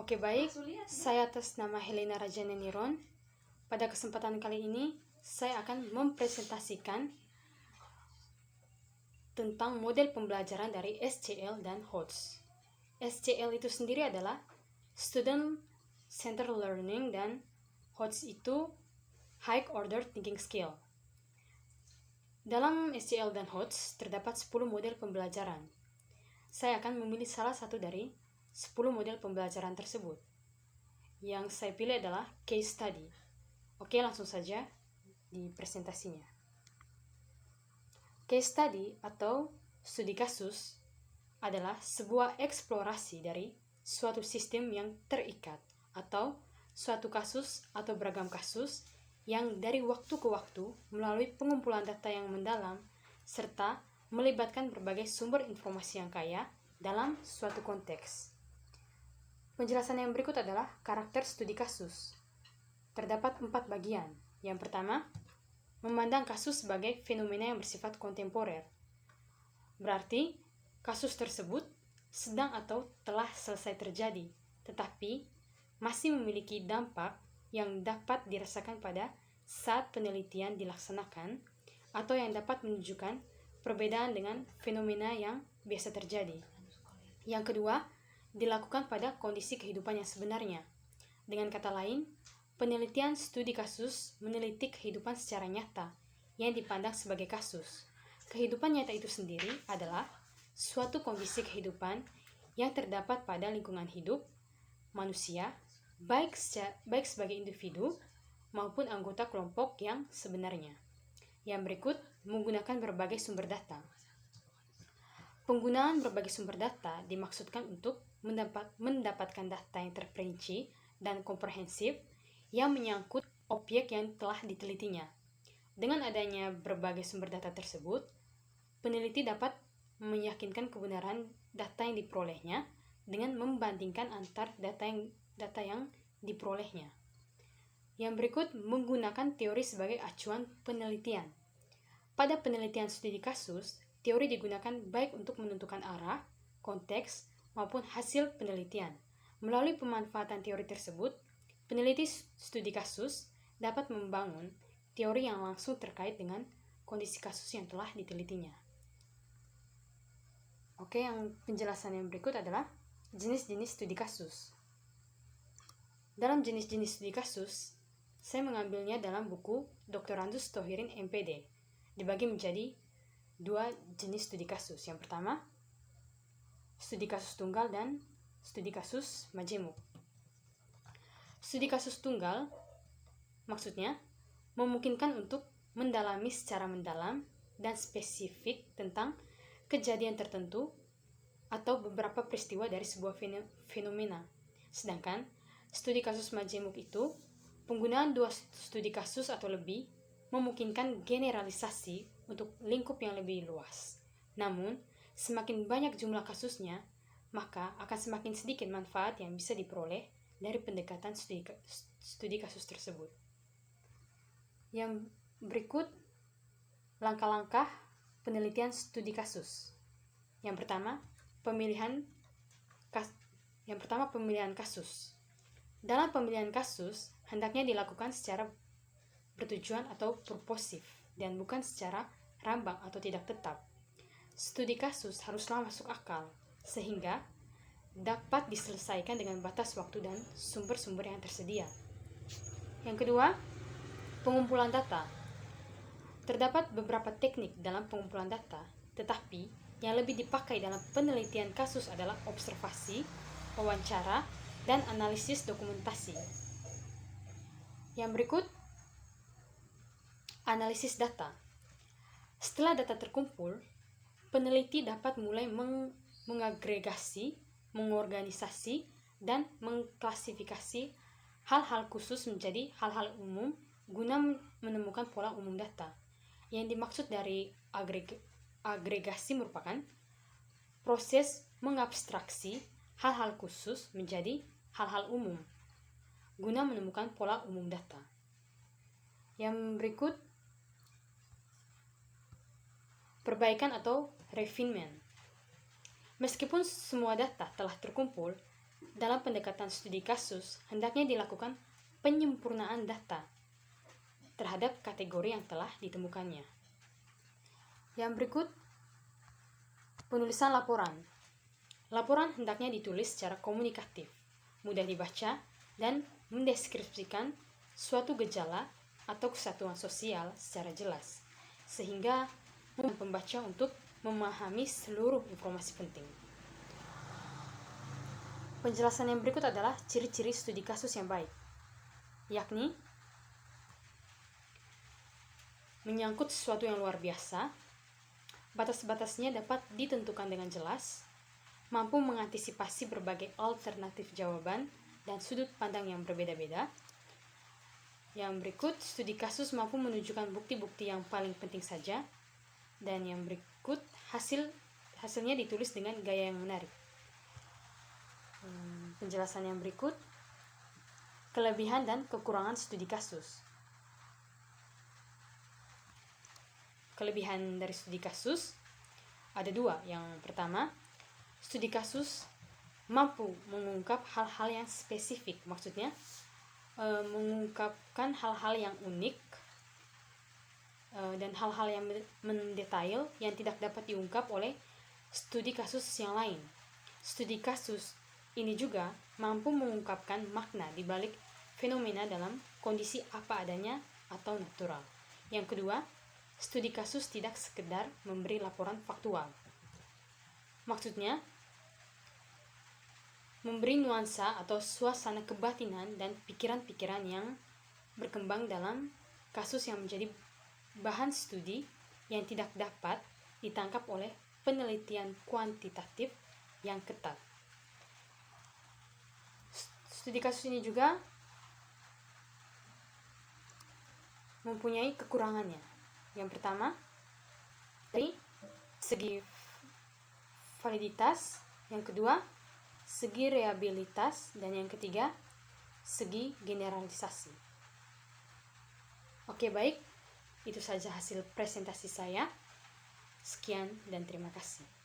Oke, baik. Saya atas nama Helena Rajana Niron. Pada kesempatan kali ini, saya akan mempresentasikan tentang model pembelajaran dari SCL dan HOTS. SCL itu sendiri adalah Student Centered Learning dan HOTS itu High Order Thinking Skill. Dalam SCL dan HOTS terdapat 10 model pembelajaran. Saya akan memilih salah satu dari 10 model pembelajaran tersebut. Yang saya pilih adalah case study. Oke, langsung saja di presentasinya. Case study atau studi kasus adalah sebuah eksplorasi dari suatu sistem yang terikat atau suatu kasus atau beragam kasus yang dari waktu ke waktu melalui pengumpulan data yang mendalam serta melibatkan berbagai sumber informasi yang kaya dalam suatu konteks. Penjelasan yang berikut adalah karakter studi kasus. Terdapat 4 bagian. Yang pertama, memandang kasus sebagai fenomena yang bersifat kontemporer. Berarti, kasus tersebut sedang atau telah selesai terjadi, tetapi masih memiliki dampak yang dapat dirasakan pada saat penelitian dilaksanakan atau yang dapat menunjukkan perbedaan dengan fenomena yang biasa terjadi. Yang kedua, dilakukan pada kondisi kehidupan yang sebenarnya. Dengan kata lain, penelitian studi kasus meneliti kehidupan secara nyata yang dipandang sebagai kasus. Kehidupan nyata itu sendiri adalah suatu kondisi kehidupan yang terdapat pada lingkungan hidup manusia, baik sebagai individu maupun anggota kelompok yang sebenarnya. Yang berikut menggunakan berbagai sumber data. Penggunaan berbagai sumber data dimaksudkan untuk mendapatkan data yang terperinci dan komprehensif yang menyangkut objek yang telah ditelitinya. Dengan adanya berbagai sumber data tersebut, peneliti dapat meyakinkan kebenaran data yang diperolehnya dengan membandingkan antar data yang diperolehnya. Yang berikut menggunakan teori sebagai acuan penelitian. Pada penelitian studi kasus, teori digunakan baik untuk menentukan arah, konteks, maupun hasil penelitian. Melalui pemanfaatan teori tersebut, peneliti studi kasus dapat membangun teori yang langsung terkait dengan kondisi kasus yang telah ditelitinya. Oke, yang penjelasan yang berikut adalah jenis-jenis studi kasus. Dalam jenis-jenis studi kasus, saya mengambilnya dalam buku Dr. Randus Tohirin MPD, dibagi menjadi 2 jenis studi kasus. Yang pertama, studi kasus tunggal dan studi kasus majemuk. Studi kasus tunggal maksudnya memungkinkan untuk mendalami secara mendalam dan spesifik tentang kejadian tertentu atau beberapa peristiwa dari sebuah fenomena. Sedangkan studi kasus majemuk itu penggunaan 2 studi kasus atau lebih memungkinkan generalisasi untuk lingkup yang lebih luas. Namun, semakin banyak jumlah kasusnya, maka akan semakin sedikit manfaat yang bisa diperoleh dari pendekatan studi kasus tersebut. Yang berikut, langkah-langkah penelitian studi kasus. Yang pertama, pemilihan kasus. Dalam pemilihan kasus, hendaknya dilakukan secara bertujuan atau purposif dan bukan secara rambang atau tidak tetap. Studi kasus haruslah masuk akal, sehingga dapat diselesaikan dengan batas waktu dan sumber-sumber yang tersedia. Yang kedua, pengumpulan data. Terdapat beberapa teknik dalam pengumpulan data, tetapi yang lebih dipakai dalam penelitian kasus adalah observasi, wawancara, dan analisis dokumentasi. Yang berikut, analisis data. Setelah data terkumpul, peneliti dapat mulai mengagregasi, mengorganisasi, dan mengklasifikasi hal-hal khusus menjadi hal-hal umum guna menemukan pola umum data. Yang dimaksud dari agregasi merupakan proses mengabstraksi hal-hal khusus menjadi hal-hal umum guna menemukan pola umum data. Yang berikut, perbaikan atau refinement. Meskipun semua data telah terkumpul, dalam pendekatan studi kasus, hendaknya dilakukan penyempurnaan data terhadap kategori yang telah ditemukannya. Yang berikut, penulisan laporan. Laporan hendaknya ditulis secara komunikatif, mudah dibaca, dan mendeskripsikan suatu gejala atau kesatuan sosial secara jelas, sehingga pembaca untuk memahami seluruh informasi penting. Penjelasan yang berikut adalah ciri-ciri studi kasus yang baik, yakni menyangkut sesuatu yang luar biasa, batas-batasnya dapat ditentukan dengan jelas, mampu mengantisipasi berbagai alternatif jawaban dan sudut pandang yang berbeda-beda. Yang berikut, studi kasus mampu menunjukkan bukti-bukti yang paling penting saja. Dan yang berikut, hasilnya ditulis dengan gaya yang menarik. Penjelasan yang berikut, kelebihan dan kekurangan studi kasus. Kelebihan dari studi kasus ada dua. Yang pertama, studi kasus mampu mengungkap hal-hal yang spesifik, maksudnya mengungkapkan hal-hal yang unik dan hal-hal yang mendetail yang tidak dapat diungkap oleh studi kasus yang lain. Studi kasus ini juga mampu mengungkapkan makna di balik fenomena dalam kondisi apa adanya atau natural. Yang kedua, studi kasus tidak sekedar memberi laporan faktual. Maksudnya, memberi nuansa atau suasana kebatinan dan pikiran-pikiran yang berkembang dalam kasus yang menjadi bahan studi yang tidak dapat ditangkap oleh penelitian kuantitatif yang ketat. Studi kasus ini juga mempunyai kekurangannya. Yang pertama, dari segi validitas, yang kedua, segi reliabilitas, dan yang ketiga, segi generalisasi. Oke, baik. Itu saja hasil presentasi saya. Sekian dan terima kasih.